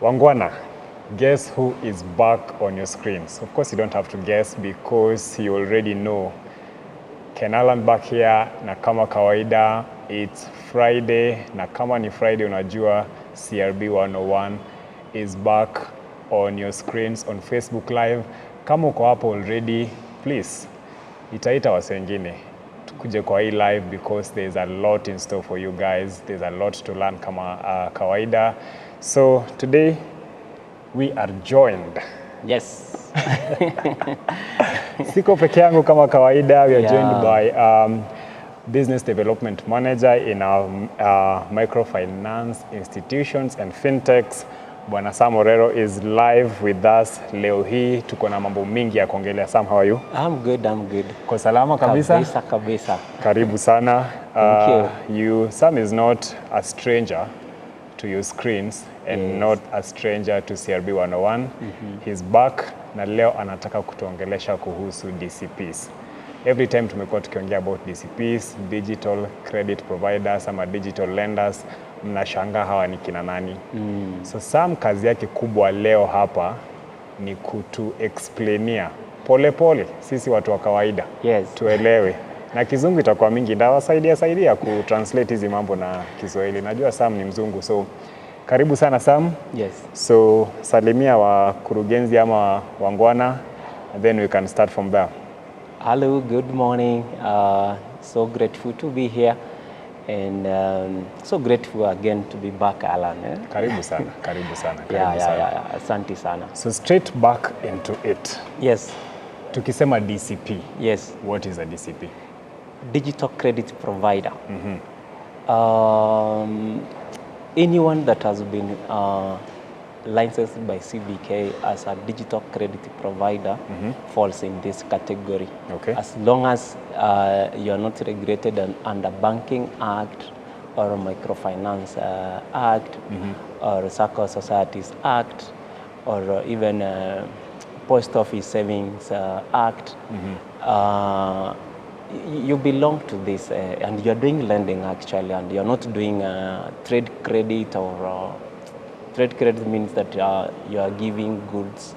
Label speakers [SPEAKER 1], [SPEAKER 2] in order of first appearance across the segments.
[SPEAKER 1] Wangwana, guess who is back on your screens? Of course, you don't have to guess because you already know. Ken Alan back here, na kama kawaida, it's Friday, na kama ni Friday unajua CRB 101 is back on your screens on Facebook Live. Kama uko hapo already, please, itaita wase wengine tukuje kwa hii live because there's a lot in store for you guys. There's a lot to learn kama kawaida. So today we are joined.
[SPEAKER 2] Yes.
[SPEAKER 1] Siko peke yangu kama kawaida. We are joined by business development manager in our microfinance institutions and fintechs. Bwana Sam Orero is live with us leo hii. Tuko na mambo mingi ya kuongelea. Sam, how are you?
[SPEAKER 2] I'm good.
[SPEAKER 1] Kwa salama kabisa?
[SPEAKER 2] Kabisa.
[SPEAKER 1] Karibu sana.
[SPEAKER 2] Thank you.
[SPEAKER 1] Sam is not a stranger to your screens and not a stranger to CRB 101. He's back na leo anataka kutuongelesha kuhusu DCPs. Every time tumekuwa tukiongea about DCPs, digital credit providers ama digital lenders, mnashangaa hawa ni kina nani. So Sam kazi yake kubwa leo hapa ni kutu explainia pole sisi watu wa kawaida.
[SPEAKER 2] Yes.
[SPEAKER 1] Tuelewe. Na kizungu itakuwa mingi, ndawasaidia kutranslate hizi mambo na Kiswahili. Najua Sam ni mzungu, so karibu sana Sam.
[SPEAKER 2] Yes.
[SPEAKER 1] So salimia wakurugenzi ama wangwana, and then we can start from there.
[SPEAKER 2] Hello, good morning. So grateful to be here and so grateful again to be back, Alan.
[SPEAKER 1] Karibu sana.
[SPEAKER 2] Yeah. Asante sana.
[SPEAKER 1] So straight back into it.
[SPEAKER 2] Yes.
[SPEAKER 1] Tukisema DCP.
[SPEAKER 2] Yes.
[SPEAKER 1] What is a DCP?
[SPEAKER 2] Digital credit provider. Anyone that has been licensed by CBK as a digital credit provider falls in this category.
[SPEAKER 1] Okay.
[SPEAKER 2] As long as you are not regulated under Banking Act or Microfinance Act or Circle Societies Act or even Post Office Savings Act, you belong to this and you're doing lending actually, and you're not doing trade credit or trade credit means that you are giving goods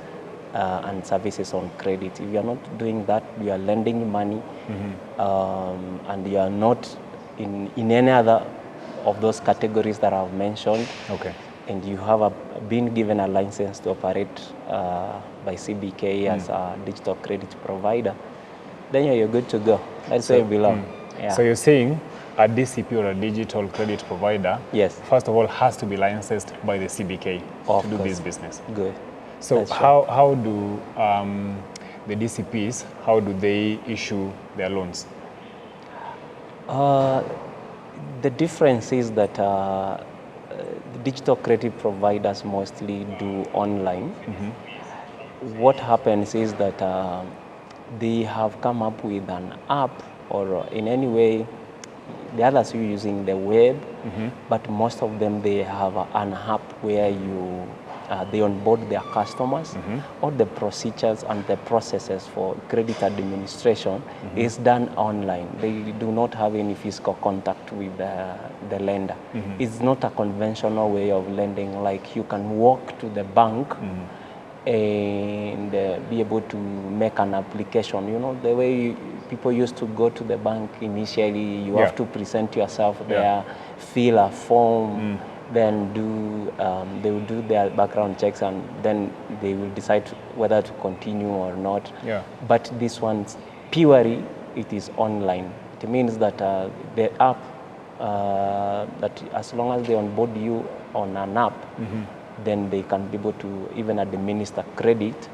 [SPEAKER 2] and services on credit. If you're not doing that, you are lending money and you are not in any other of those categories that I've mentioned. Okay. And you have been given a license to operate by CBK as a digital credit provider, then you're good to go. That's where you belong. Yeah.
[SPEAKER 1] So you're saying a DCP or a digital credit provider,
[SPEAKER 2] yes,
[SPEAKER 1] first of all, has to be licensed by the CBK to do this business.
[SPEAKER 2] Good.
[SPEAKER 1] So how do the DCPs, how do they issue their loans?
[SPEAKER 2] The difference is that the digital credit providers mostly do online. What happens is that they have come up with an app or in any way, the others are using the web, but most of them, they have an app where they onboard their customers. All the procedures and the processes for credit administration is done online. They do not have any physical contact with the lender. It's not a conventional way of lending, like you can walk to the bank and be able to make an application. You know, the way people used to go to the bank initially, you have to present yourself there, fill a form, then they will do their background checks, and then they will decide whether to continue or not. But this one's purely, it is online. It means that the app, that as long as they onboard you on an app, then they can be able to even administer credit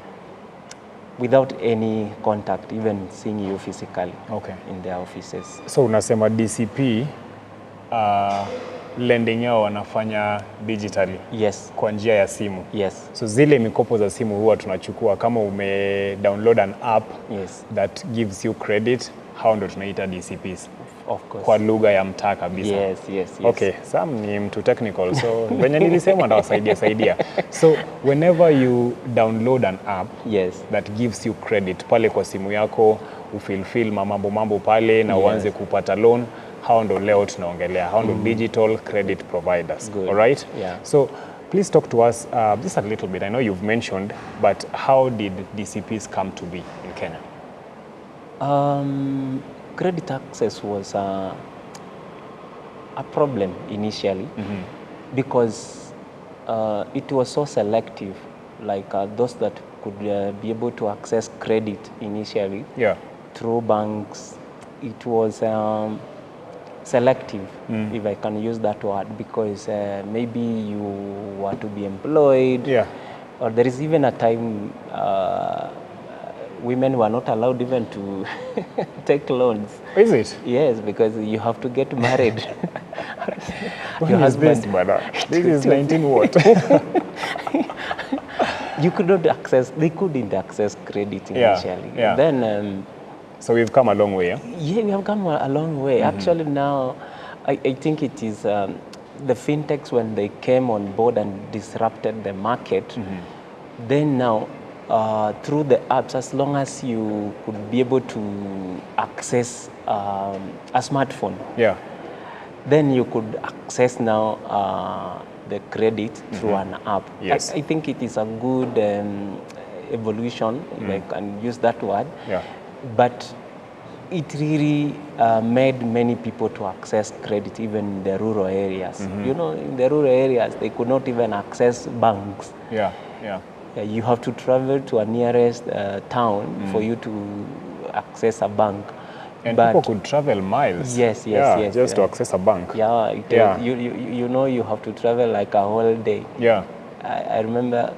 [SPEAKER 2] without any contact, even seeing you physically in their offices.
[SPEAKER 1] So unasema DCP lending yao wanafanya digitally?
[SPEAKER 2] Yes.
[SPEAKER 1] Kwa njia ya simu?
[SPEAKER 2] Yes.
[SPEAKER 1] So zile mikopo za simu huwa tunachukua kama download an app that gives you credit, hao ndo tunaita DCPs.
[SPEAKER 2] Of course.
[SPEAKER 1] Kwa lugha ya mtaa kabisa.
[SPEAKER 2] Yes.
[SPEAKER 1] Okay, Sam ni mtu technical, so venye nilisema ndawasaidia. So whenever you download an app that gives you credit pale kwa simu yako, ufilfill mambo pale na uanze kupata loan, hao ndo leo tunaongelea. Hao ndo digital credit providers.
[SPEAKER 2] Good.
[SPEAKER 1] All right?
[SPEAKER 2] Yeah.
[SPEAKER 1] So Please talk to us just a little bit. I know you've mentioned, but how did DCPs come to be in Kenya?
[SPEAKER 2] Credit access was a problem initially because it was so selective, like those that could be able to access credit initially through banks. It was selective, if I can use that word, because maybe you were to be employed, or there is even a time women were not allowed even to take loans.
[SPEAKER 1] Is it?
[SPEAKER 2] Yes, because you have to get married.
[SPEAKER 1] Your husband. This is 19 what?
[SPEAKER 2] You could not access. They couldn't access credit initially. Then.
[SPEAKER 1] So we've come a long way.
[SPEAKER 2] Yeah, we have come a long way. Actually, now I think it is the fintechs when they came on board and disrupted the market. Then now. Through the apps, as long as you could be able to access a smartphone, then you could access now the credit through an app.
[SPEAKER 1] Yes.
[SPEAKER 2] I think it is a good evolution, if I can use that word. But it really made many people to access credit, even in the rural areas. You know, in the rural areas, they could not even access banks. You have to travel to a nearest town for you to access a bank.
[SPEAKER 1] And people could travel miles.
[SPEAKER 2] Yes.
[SPEAKER 1] Just to access a bank.
[SPEAKER 2] You know, you have to travel like a whole day. I remember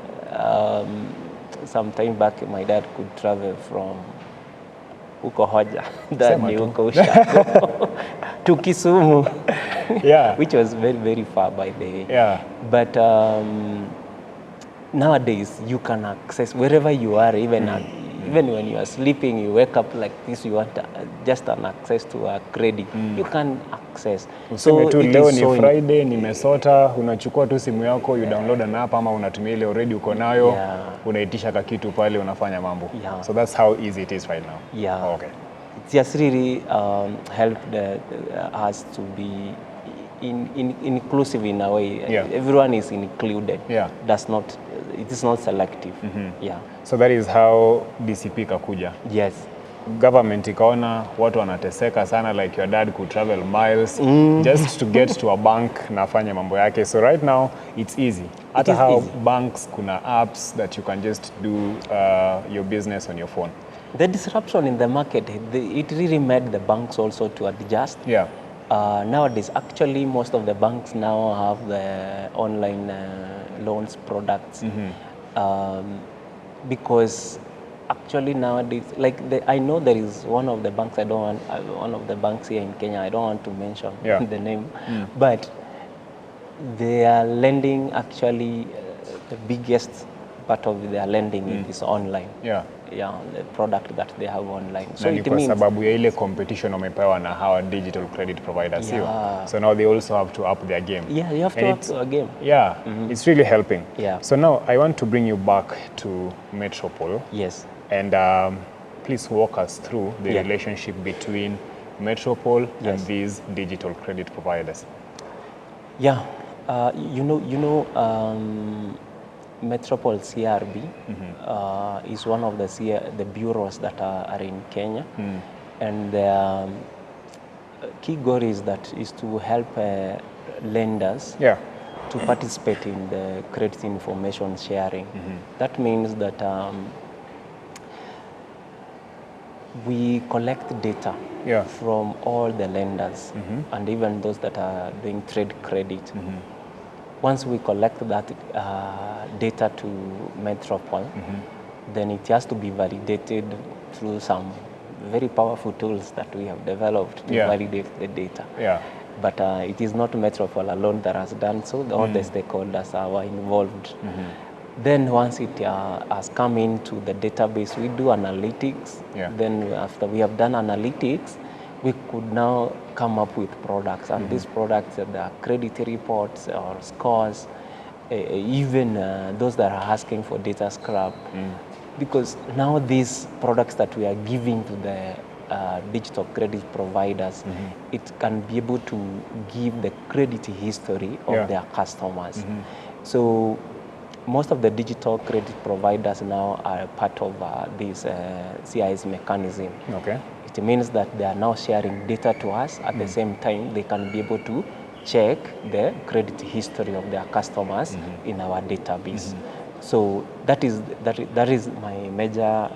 [SPEAKER 2] some time back, my dad could travel from huko Hoja, to Kisumu, which was very, very far by the way. But nowadays, you can access wherever you are, even when you are sleeping, you wake up like this, you want just an access to a credit, you can access.
[SPEAKER 1] So tu leo ni Friday, nimesota, unachukua tu simu yako, you download an app ama unatumia ile already uko nayo, unaitisha kakitu pale, unafanya mambo. So that's how easy it is right now. Okay.
[SPEAKER 2] It just really helped us to be inclusive in a way. Everyone is included. It is not selective.
[SPEAKER 1] So that is how DCP kakuja.
[SPEAKER 2] Yes.
[SPEAKER 1] Government ikaona watu wanateseka sana, like your dad could travel miles just to get to a bank na afanye mambo yake. So right now it's easy. Hata how banks kuna apps that you can just do your business on your phone.
[SPEAKER 2] The disruption in the market, it really made the banks also to adjust. Nowadays, actually, most of the banks now have the online loans products because actually nowadays, like I know there is one of the banks. One of the banks here in Kenya. I don't want to mention the name, but they are lending actually the biggest part of their lending is online. The product that they have online.
[SPEAKER 1] So it means sababu ya ile competition wamepewa na hawa digital credit providers. So now they also have to up their game.
[SPEAKER 2] You have to up their game.
[SPEAKER 1] It's really helping. So now I want to bring you back to Metropol.
[SPEAKER 2] Yes.
[SPEAKER 1] And please walk us through the relationship between Metropol and these digital credit providers.
[SPEAKER 2] Metropol CRB is one of the bureaus that are in Kenya, and the key goal is to help lenders to participate in the credit information sharing. That means that we collect data from all the lenders and even those that are doing trade credit. Once we collect that data to Metropol, then it has to be validated through some very powerful tools that we have developed to validate the data. But it is not Metropol alone that has done so. All the stakeholders are involved. Then once it has come into the database, we do analytics. Then after we have done analytics, we could now come up with products, and these products are the credit reports or scores, even those that are asking for data scrub. Because now these products that we are giving to the digital credit providers, it can be able to give the credit history of their customers. So most of the digital credit providers now are part of this CIS mechanism.
[SPEAKER 1] Okay.
[SPEAKER 2] It means that they are now sharing data to us. At the same time, they can be able to check the credit history of their customers in our database. So that is my major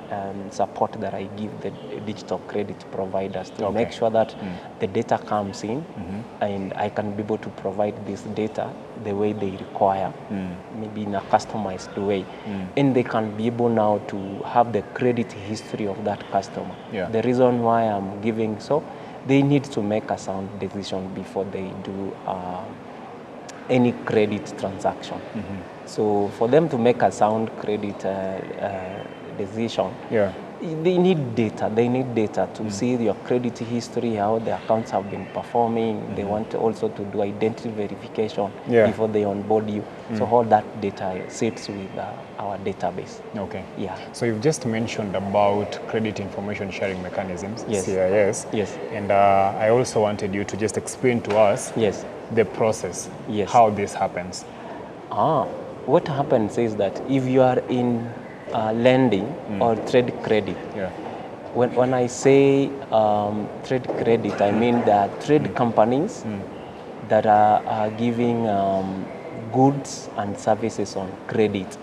[SPEAKER 2] support that I give the digital credit providers to make sure that the data comes in and I can be able to provide this data the way they require, maybe in a customized way. And they can be able now to have the credit history of that customer.
[SPEAKER 1] Yeah.
[SPEAKER 2] The reason why I'm giving so, they need to make a sound decision before they do any credit transaction. So for them to make a sound credit decision, they need data. They need data to see your credit history, how the accounts have been performing. They want also to do identity verification before they onboard you. So all that data sits with our database.
[SPEAKER 1] Okay.
[SPEAKER 2] Yeah.
[SPEAKER 1] So you've just mentioned about credit information sharing mechanisms,
[SPEAKER 2] Yes.
[SPEAKER 1] CIS.
[SPEAKER 2] Yes.
[SPEAKER 1] And I also wanted you to just explain to us the process, how this happens.
[SPEAKER 2] What happens is that if you are in lending or trade credit, when I say trade credit, I mean there are trade companies that are giving goods and services on credit.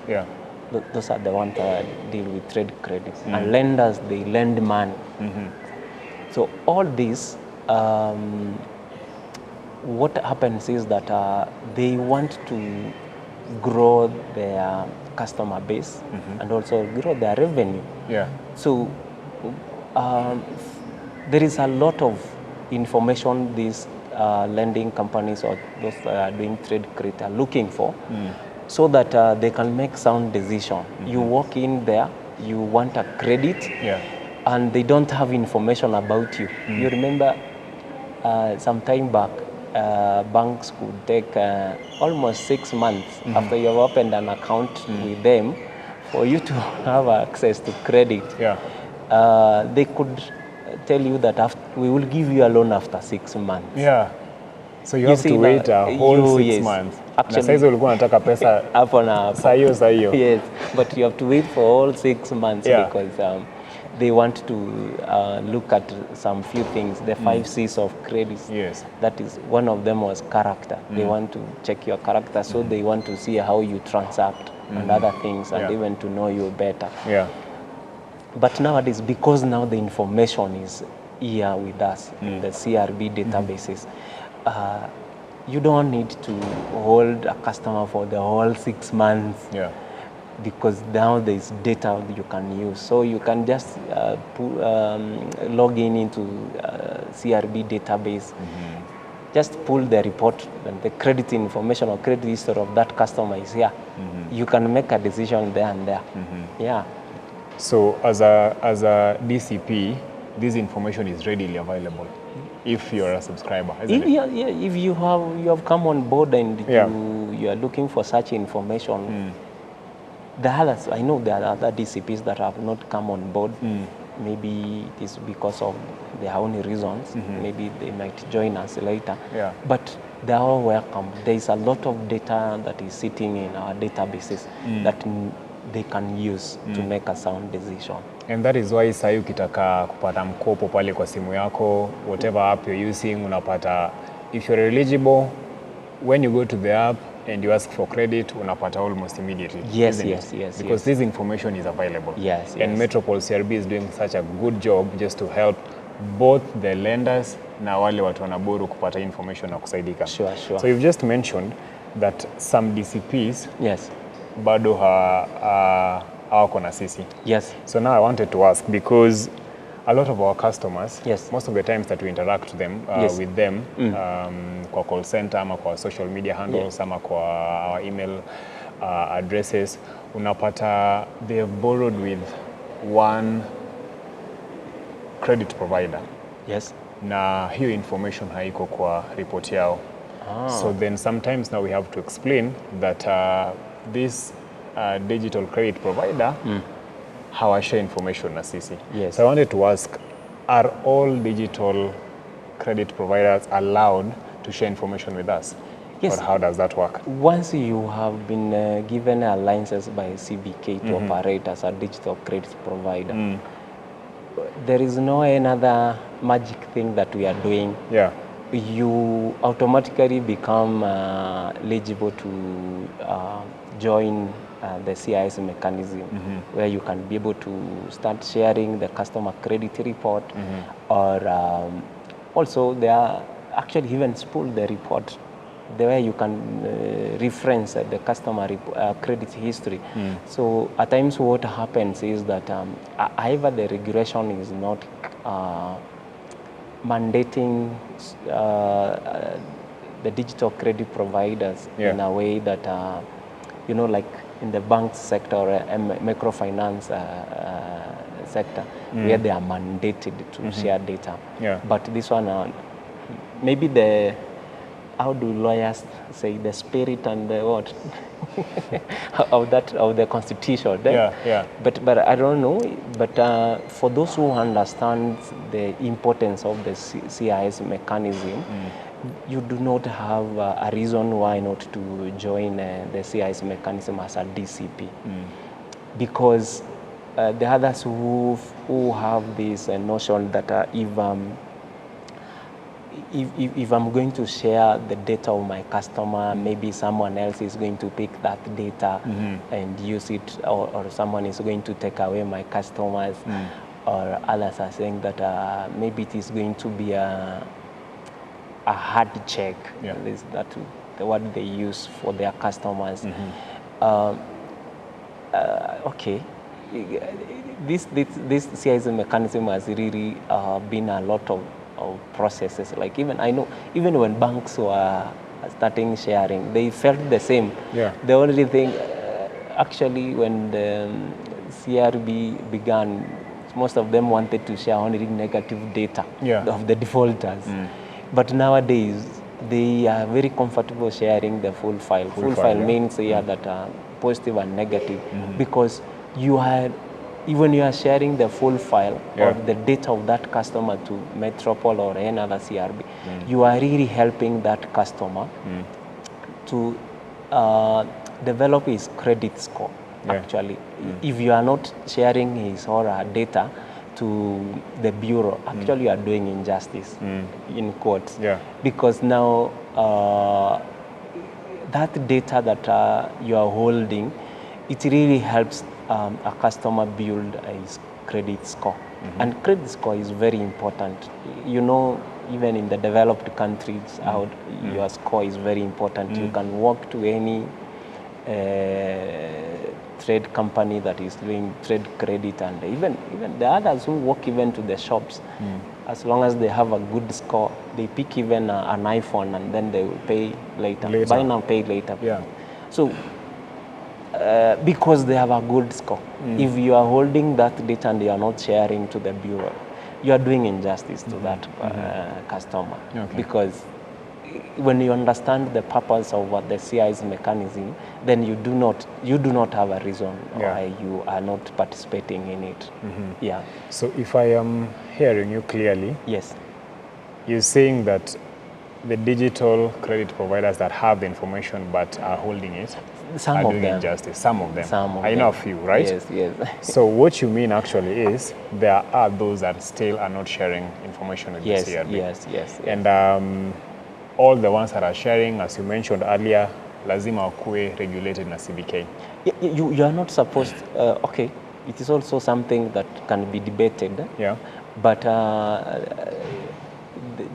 [SPEAKER 2] Those are the ones that deal with trade credit. And lenders, they lend money. So all this, what happens is that they want to grow their customer base and also grow their revenue. So there is a lot of information these lending companies or those that are doing trade credit are looking for, so that they can make sound decision. You walk in there, you want a credit, and they don't have information about you. You remember some time back, banks could take almost 6 months after you have opened an account with them for you to have access to credit. They could tell you that we will give you a loan after 6 months.
[SPEAKER 1] So you have to wait a whole 6 months. Actually,
[SPEAKER 2] yes, but you have to wait for all 6 months because they want to look at some few things, the 5 C's of credit. That is, one of them was character. They want to check your character, so they want to see how you transact and other things, and even to know you better. But nowadays, because now the information is here with us in the CRB databases, you don't need to hold a customer for the whole 6 months. Because now there's data you can use. So you can just log into CRB database, just pull the report and the credit information or credit history of that customer is here. You can make a decision there and there.
[SPEAKER 1] So as a DCP, this information is readily available if you're a subscriber, isn't it?
[SPEAKER 2] If you have come on board and you are looking for such information, I know there are other DCPs that have not come on board. Maybe it is because of their own reasons. Maybe they might join us later. But they are all welcome. There is a lot of data that is sitting in our databases that they can use to make a sound decision.
[SPEAKER 1] And that is why sasa ukitaka kupata mkopo pale kwa simu yako, whatever app you're using, unapata, if you're eligible, when you go to the app and you ask for credit, unapata almost immediately.
[SPEAKER 2] Yes.
[SPEAKER 1] Because this information is available. And Metropol CRB is doing such a good job just to help both the lenders na wale watu wanaburu kupata information na kusaidika.
[SPEAKER 2] Sure.
[SPEAKER 1] So you've just mentioned that some DCPs bado hawako na sisi. So now I wanted to ask, because a lot of our customers, most of the times that we interact with them, kwa call center ama kwa social media handles ama kwa our email addresses, unapata they have borrowed with one credit provider. Na hiyo information haiko kwa report yao. So then sometimes now we have to explain that this digital credit provider hawashare information na sisi. So I wanted to ask, are all digital credit providers allowed to share information with us?
[SPEAKER 2] Yes.
[SPEAKER 1] Or how does that work?
[SPEAKER 2] Once you have been given a license by CBK to operate as a digital credit provider, there is no another magic thing that we are doing.
[SPEAKER 1] Yeah.
[SPEAKER 2] You automatically become eligible to join the CIS mechanism, where you can be able to start sharing the customer credit report, or also there are actually even spool the report, the way you can reference the customer credit history. So at times what happens is that either the regulation is not mandating the digital credit providers in a way that, like in the bank sector or microfinance sector, where they are mandated to share data. But this one, maybe how do lawyers say, the spirit and the what of the constitution. But I don't know. But for those who understand the importance of the CIS mechanism, you do not have a reason why not to join the CIS mechanism as a DCP, because the others who have this notion that if I'm going to share the data of my customer, maybe someone else is going to pick that data and use it, or someone is going to take away my customers, or others are saying that maybe it is going to be a hard check. Is that the word they use for their customers? Okay. This CIS mechanism has really been a lot of processes. Like I know even when banks were starting sharing, they felt the same. The only thing, actually, when the CRB began, most of them wanted to share only negative data of the defaulters. But nowadays, they are very comfortable sharing the full file. Full file means that positive and negative, because even you are sharing the full file of the data of that customer to Metropol or any other CRB, you are really helping that customer to develop his credit score. Actually, if you are not sharing his or her data to the bureau, actually you are doing injustice, in quotes, because now that data that you are holding, it really helps a customer build his credit score. And credit score is very important. Even in the developed countries, your score is very important. You can walk to any trade company that is doing trade credit, and even the others who walk even to the shops, as long as they have a good score, they pick even an iPhone, and then they will pay later. Buy now, pay later. So because they have a good score. If you are holding that data and you are not sharing to the bureau, you are doing injustice to that customer. Because when you understand the purpose of what the CIS mechanism, then you do not have a reason why you are not participating in it.
[SPEAKER 1] So if I am hearing you clearly,
[SPEAKER 2] yes,
[SPEAKER 1] you're saying that the digital credit providers that have the information but are holding it are doing injustice. Some of them. I know a few, right?
[SPEAKER 2] Yes.
[SPEAKER 1] So what you mean actually is there are those that still are not sharing information with the CRB.
[SPEAKER 2] Yes.
[SPEAKER 1] And all the ones that are sharing, as you mentioned earlier, lazima wakuwe regulated na CBK.
[SPEAKER 2] You are not supposed. Okay, it is also something that can be debated. But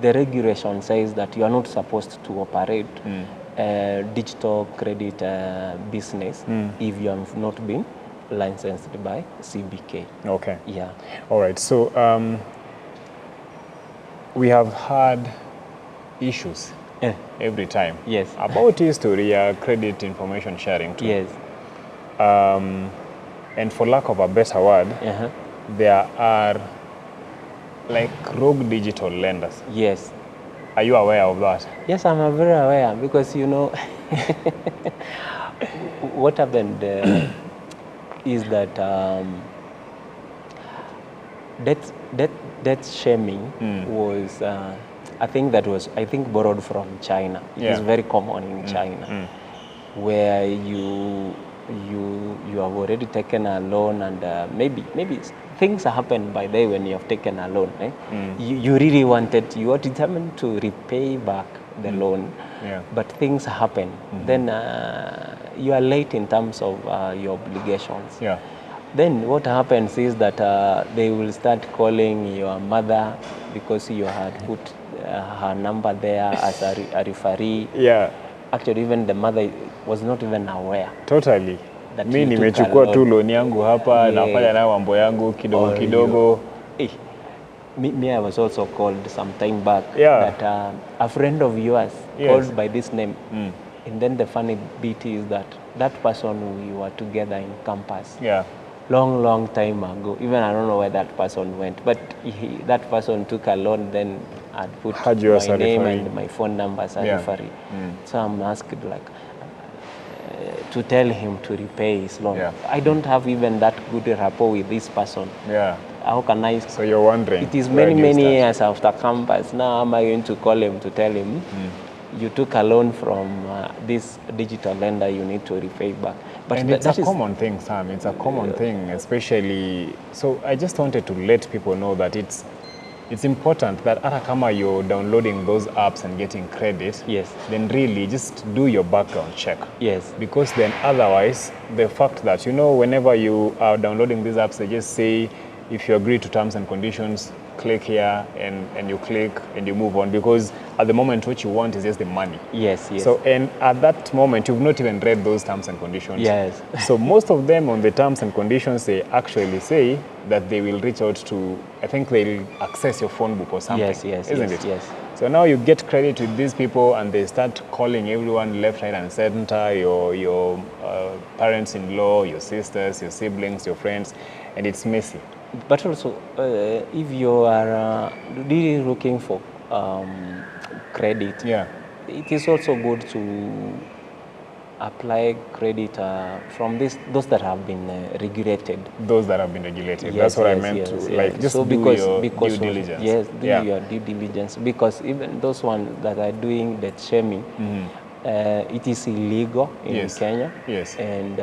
[SPEAKER 2] the regulation says that you are not supposed to operate digital credit business if you have not been licensed by CBK.
[SPEAKER 1] Okay. All right. So we have had issues every time about history, credit information sharing too. And for lack of a better word, there are like rogue digital lenders. Are you aware of that?
[SPEAKER 2] Yes, I'm very aware, because what happened is that debt shaming was I think borrowed from China. It is very common in China, where you have already taken a loan, and maybe things happen by the way when you have taken a loan. You are determined to repay back the loan, but things happen. Then you are late in terms of your obligations. Then what happens is that they will start calling your mother because you had put her number there as a referee. Actually, even the mother was not even aware.
[SPEAKER 1] Totally. Mi nimechukua tu loan yangu hapa, nafanya nayo mambo yangu kidogo kidogo.
[SPEAKER 2] Me, I was also called some time back that a friend of yours called by this name. And then the funny bit is that person we were together in campus. Long time ago. Even I don't know where that person went, but that person took a loan, then I'd put my name and my phone number as a referee. So I'm asked to tell him to repay his loan. I don't have even that good rapport with this person. How can I?
[SPEAKER 1] So you're wondering.
[SPEAKER 2] It is many years after campus. Now am I going to call him to tell him you took a loan from this digital lender, you need to repay back? But
[SPEAKER 1] and it's a common thing, Sam. It's a common thing, especially. So I just wanted to let people know that it's important that hata kama you're downloading those apps and getting credit, then really just do your background check. Because then otherwise, the fact that, whenever you are downloading these apps, they just say, if you agree to terms and conditions, click here, and you click and you move on, because at the moment what you want is just the money. So, and at that moment you've not even read those terms and conditions. So most of them on the terms and conditions, they actually say that they will reach out to, I think they'll access your phone book or something, isn't it? So now you get credit with these people, and they start calling everyone left, right, and center, your parents-in-law, your sisters, your siblings, your friends, and it's messy.
[SPEAKER 2] But also, if you are really looking for credit, it is also good to apply credit from those that have been regulated. Those that have been regulated. That's what I meant to like. Just do your due diligence. Do your due diligence, because even those ones that are doing that shaming. It is illegal in Kenya, and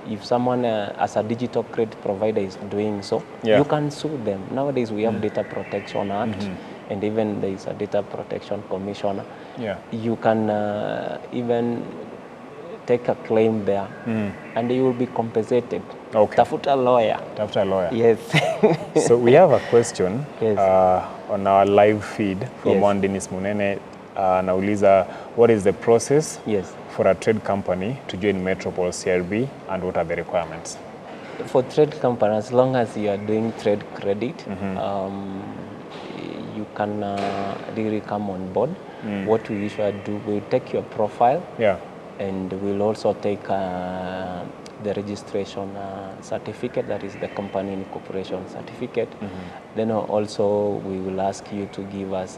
[SPEAKER 2] if someone as a digital credit provider is doing so, you can sue them. Nowadays we have Data Protection Act, and even there is a Data Protection Commissioner. You can even take a claim there, and you will be compensated. Tafuta lawyer. Yes.
[SPEAKER 1] So we have a question on our live feed from one Dennis Munene. Nauliza, what is the process for a trade company to join Metropol CRB, and what are the requirements?
[SPEAKER 2] For trade company, as long as you are doing trade credit, you can really come on board. What we usually do, we'll take your profile, and we'll also take the registration certificate, that is the company incorporation certificate. Then also we will ask you to give us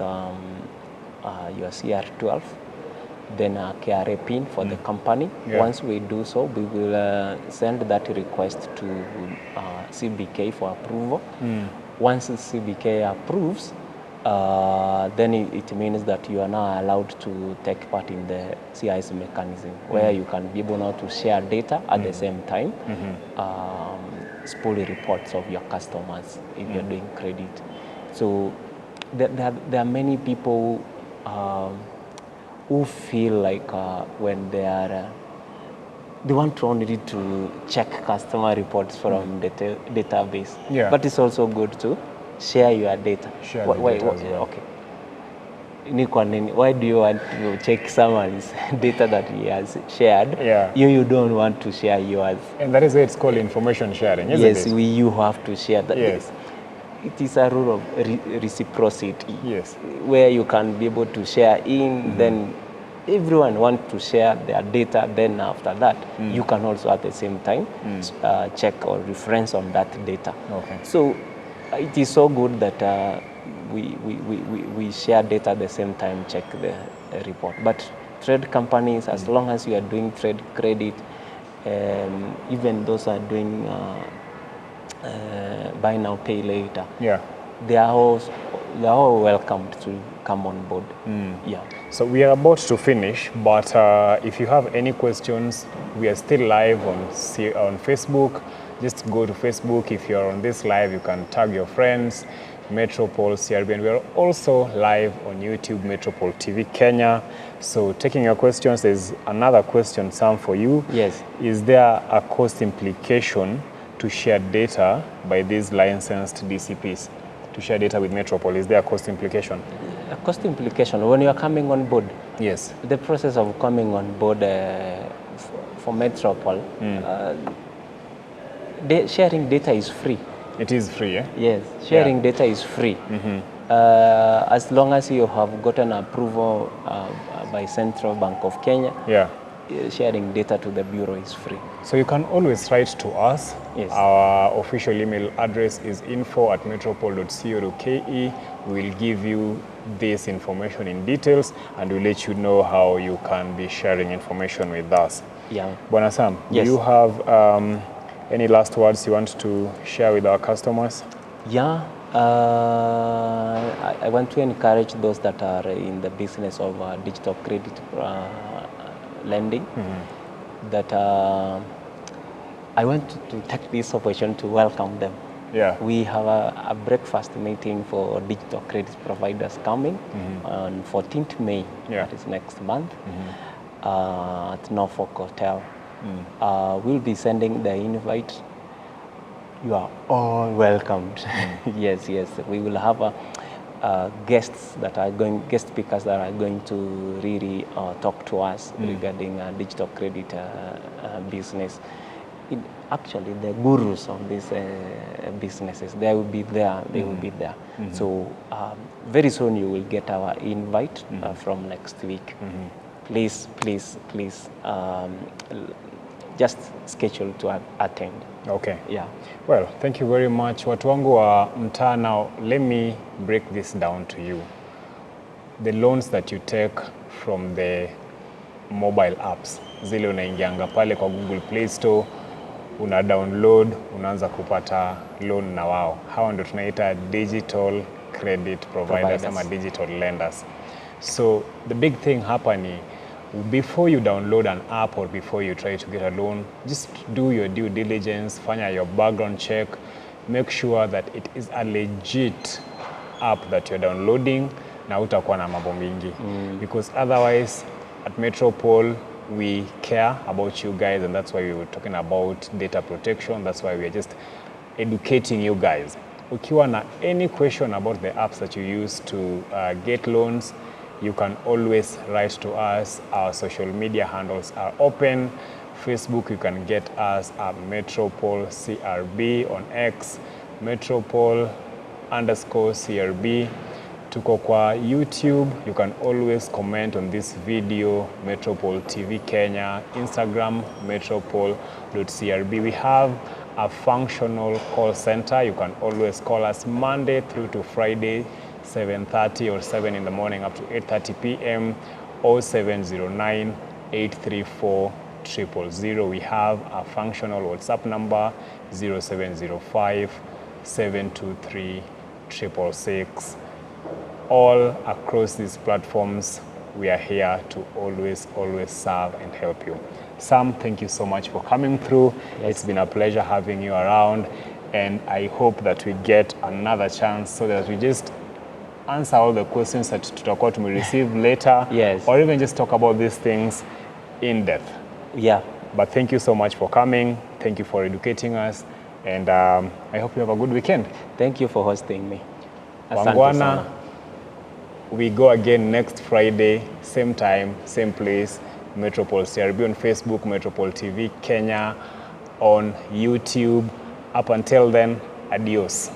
[SPEAKER 2] your CR12, then a KRA PIN for the company. Once we do so, we will send that request to CBK for approval. Once CBK approves, then it means that you are now allowed to take part in the CIS mechanism, where you can be able now to share data at the same time, spool reports of your customers if you're doing credit. So there are many people who feel like when they want only to check customer reports from the database. But it's also good to share your data. Why do you want to check someone's data that he has shared? You don't want to share yours.
[SPEAKER 1] And that is why it's called information sharing, isn't it?
[SPEAKER 2] Yes, you have to share that. It is a rule of reciprocity, where you can be able to share then everyone wants to share their data, then after that, you can also at the same time check or reference on that data. So it is so good that we share data at the same time, check the report. But trade companies, as long as you are doing trade credit, even those are doing buy now, pay later. They are they're all welcome to come on board. Yeah.
[SPEAKER 1] So we are about to finish, but if you have any questions, we are still live on Facebook. Just go to Facebook. If you're on this live, you can tag your friends, Metropol CRB, and we are also live on YouTube, Metropol TV Kenya. So taking your questions, there's another question, Sam, for you.
[SPEAKER 2] Yes.
[SPEAKER 1] Is there a cost implication to share data by these licensed DCPs? To share data with Metropol, is there a cost implication?
[SPEAKER 2] A cost implication, when you are coming on board,
[SPEAKER 1] Yes.
[SPEAKER 2] the process of coming on board for Metropol, sharing data is free.
[SPEAKER 1] It is free, eh?
[SPEAKER 2] Yes, sharing data is free. As long as you have gotten approval by Central Bank of Kenya, sharing data to the Bureau is free.
[SPEAKER 1] So you can always write to us.
[SPEAKER 2] Yes.
[SPEAKER 1] Our official email address is info@metropol.co.ke. We'll give you this information in details and we'll let you know how you can be sharing information with us.
[SPEAKER 2] Yeah.
[SPEAKER 1] Bwana Sam,
[SPEAKER 2] Yes.
[SPEAKER 1] do you have any last words you want to share with our customers?
[SPEAKER 2] Yeah. I want to encourage those that are in the business of digital credit lending, that I want to take this opportunity to welcome them.
[SPEAKER 1] Yeah.
[SPEAKER 2] We have a breakfast meeting for digital credit providers coming on 14th May, that is next month, at Norfolk Hotel. We'll be sending the invite. You are all welcomed. Yes, yes. We will have guest speakers that are going to really talk to us regarding digital credit business. Actually, the gurus of these businesses, they will be there. They will be there. So very soon you will get our invite from next week. Please, please, please, just schedule to attend.
[SPEAKER 1] Okay.
[SPEAKER 2] Yeah.
[SPEAKER 1] Well, thank you very much. Watu wangu wa mtaa, now let me break this down to you. The loans that you take from the mobile apps, zile unaingianga pale kwa Google Play Store, una download, unaanza kupata loan na wao. Hawa ndio tunaita digital credit providers ama digital lenders. So the big thing hapa ni, before you download an app or before you try to get a loan, just do your due diligence, fanya your background check, make sure that it is a legit app that you're downloading na utakuwa na mambo mingi. Because otherwise, at Metropol, we care about you guys, and that's why we were talking about data protection. That's why we are just educating you guys. Ukiwa na any question about the apps that you use to get loans, you can always write to us. Our social media handles are open. Facebook, you can get us at Metropol CRB on X, Metropol_CRB. Tuko kwa YouTube, you can always comment on this video, Metropol TV Kenya, Instagram, metropol.crb. We have a functional call center. You can always call us Monday through to Friday, 7:30 or 7 in the morning up to 8:30 p.m. 0709-834-000. We have a functional WhatsApp number 0705-723-666. All across these platforms, we are here to always serve and help you. Sam, thank you so much for coming through. Yes. It's been a pleasure having you around, and I hope that we get another chance so that we just answer all the questions that tutakuwa receive later.
[SPEAKER 2] Yes.
[SPEAKER 1] Or even just talk about these things in depth.
[SPEAKER 2] Yeah.
[SPEAKER 1] But thank you so much for coming. Thank you for educating us. And I hope you have a good weekend.
[SPEAKER 2] Thank you for hosting me.
[SPEAKER 1] Wangwana, we go again next Friday, same time, same place. Metropol CRB on Facebook, Metropol TV Kenya on YouTube. Up until then, adios.